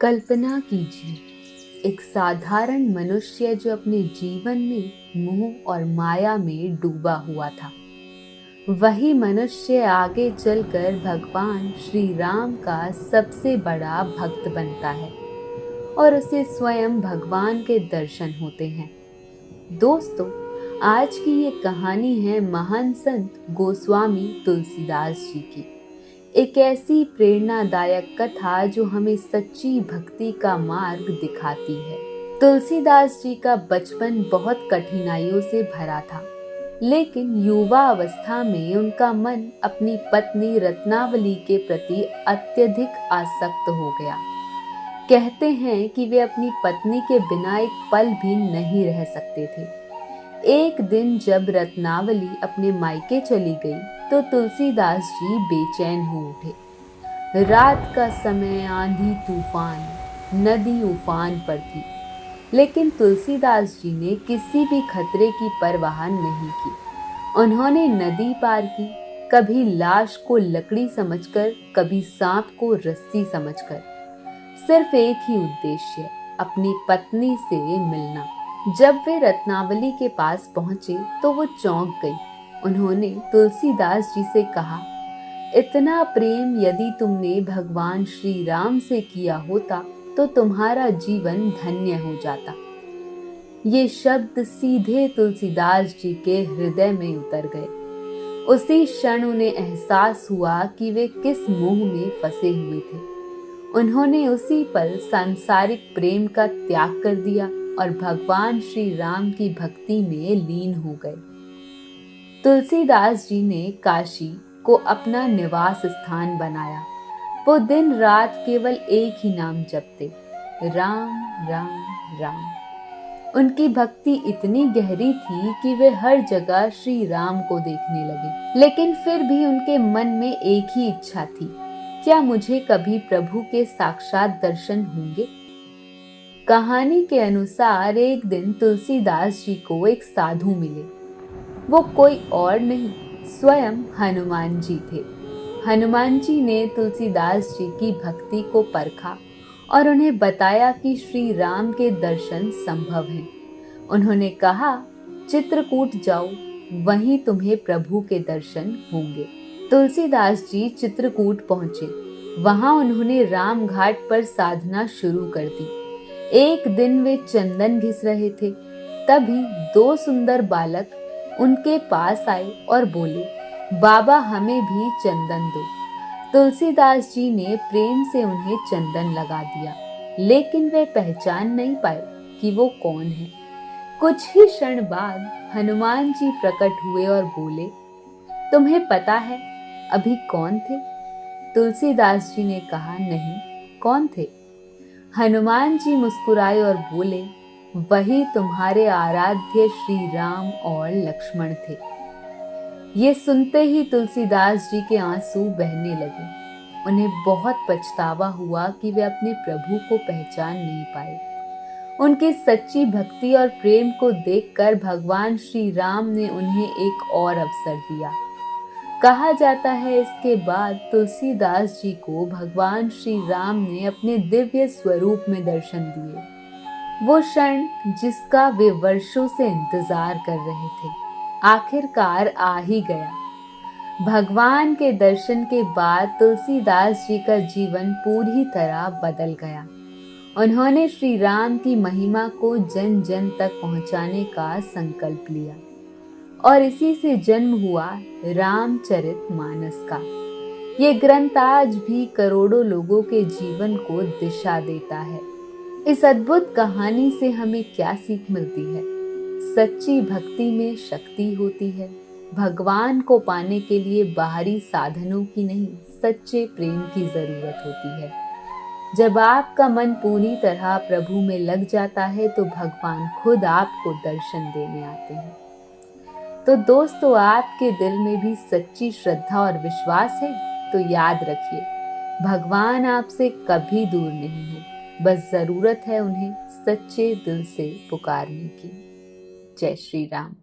कल्पना कीजिए, एक साधारण मनुष्य जो अपने जीवन में मोह और माया में डूबा हुआ था। वही मनुष्य आगे चलकर भगवान श्री राम का सबसे बड़ा भक्त बनता है और उसे स्वयं भगवान के दर्शन होते हैं। दोस्तों, आज की ये कहानी है महान संत गोस्वामी तुलसीदास जी की। एक ऐसी प्रेरणादायक कथा जो हमें सच्ची भक्ति का मार्ग दिखाती है। तुलसीदास जी का बचपन बहुत कठिनाइयों से भरा था, लेकिन युवा अवस्था में उनका मन अपनी पत्नी रत्नावली के प्रति अत्यधिक आसक्त हो गया। कहते हैं कि वे अपनी पत्नी के बिना एक पल भी नहीं रह सकते थे। एक दिन जब रत्नावली अपने मायके चली गई तो तुलसीदास जी बेचैन हो उठे। रात का समय, आंधी तूफान, नदी उफान पर थी, लेकिन तुलसीदास जी ने किसी भी खतरे की परवाह नहीं की। उन्होंने नदी पार की, कभी लाश को लकड़ी समझकर, कभी सांप को रस्सी समझकर। सिर्फ एक ही उद्देश्य, अपनी पत्नी से मिलना। जब वे रत्नावली के पास पहुंचे तो वो चौंक गई। उन्होंने तुलसीदास जी से कहा, इतना प्रेम यदि तुमने भगवान श्री राम से किया होता तो तुम्हारा जीवन धन्य हो जाता। ये शब्द सीधे तुलसीदास जी के हृदय में उतर गए। उसी क्षण उन्हें एहसास हुआ कि वे किस मोह में फंसे हुए थे। उन्होंने उसी पल सांसारिक प्रेम का त्याग कर दिया और भगवान श्री राम की भक्ति में लीन हो गए। तुलसीदास जी ने काशी को अपना निवास स्थान बनाया। वो दिन रात केवल एक ही नाम जपते, राम राम राम। उनकी भक्ति इतनी गहरी थी कि वे हर जगह श्री राम को देखने लगे। लेकिन फिर भी उनके मन में एक ही इच्छा थी, क्या मुझे कभी प्रभु के साक्षात दर्शन होंगे? कहानी के अनुसार एक दिन तुलसीदास जी को एक साधु मिले। वो कोई और नहीं, स्वयं हनुमान जी थे। हनुमान जी ने तुलसीदास जी की भक्ति को परखा और उन्हें बताया कि श्री राम के दर्शन संभव हैं। उन्होंने कहा, चित्रकूट जाओ, वहीं तुम्हें प्रभु के दर्शन होंगे। तुलसीदास जी चित्रकूट पहुंचे। वहां उन्होंने राम घाट पर साधना शुरू कर दी। एक दिन वे चंदन घिस रहे थे, तभी दो सुंदर बालक उनके पास आए और बोले, बाबा हमें भी चंदन दो। तुलसीदास जी ने प्रेम से उन्हें चंदन लगा दिया, लेकिन वे पहचान नहीं पाए कि वो कौन है। कुछ ही क्षण बाद हनुमान जी प्रकट हुए और बोले, तुम्हें पता है अभी कौन थे? तुलसीदास जी ने कहा, नहीं, कौन थे? हनुमान जी मुस्कुराए और बोले, वही तुम्हारे आराध्य श्री राम और लक्ष्मण थे। ये सुनते ही तुलसीदास जी के आंसू बहने लगे। उन्हें बहुत पछतावा हुआ कि वे अपने प्रभु को पहचान नहीं पाए। उनकी सच्ची भक्ति और प्रेम को देखकर भगवान श्री राम ने उन्हें एक और अवसर दिया। कहा जाता है, इसके बाद तुलसीदास जी को भगवान श्री राम ने अपने दिव्य स्वरूप में दर्शन दिए। वो क्षण जिसका वे वर्षों से इंतजार कर रहे थे, आखिरकार आ ही गया। भगवान के दर्शन के बाद तुलसीदास जी का जीवन पूरी तरह बदल गया। उन्होंने श्री राम की महिमा को जन जन तक पहुंचाने का संकल्प लिया और इसी से जन्म हुआ रामचरितमानस का। ये ग्रंथ आज भी करोड़ों लोगों के जीवन को दिशा देता है। इस अद्भुत कहानी से हमें क्या सीख मिलती है? सच्ची भक्ति में शक्ति होती है। भगवान को पाने के लिए बाहरी साधनों की नहीं, सच्चे प्रेम की जरूरत होती है। जब आपका मन पूरी तरह प्रभु में लग जाता है तो भगवान खुद आपको दर्शन देने आते हैं। तो दोस्तों, आपके दिल में भी सच्ची श्रद्धा और विश्वास है तो याद रखिए, भगवान आपसे कभी दूर नहीं है। बस जरूरत है उन्हें सच्चे दिल से पुकारने की। जय श्री राम।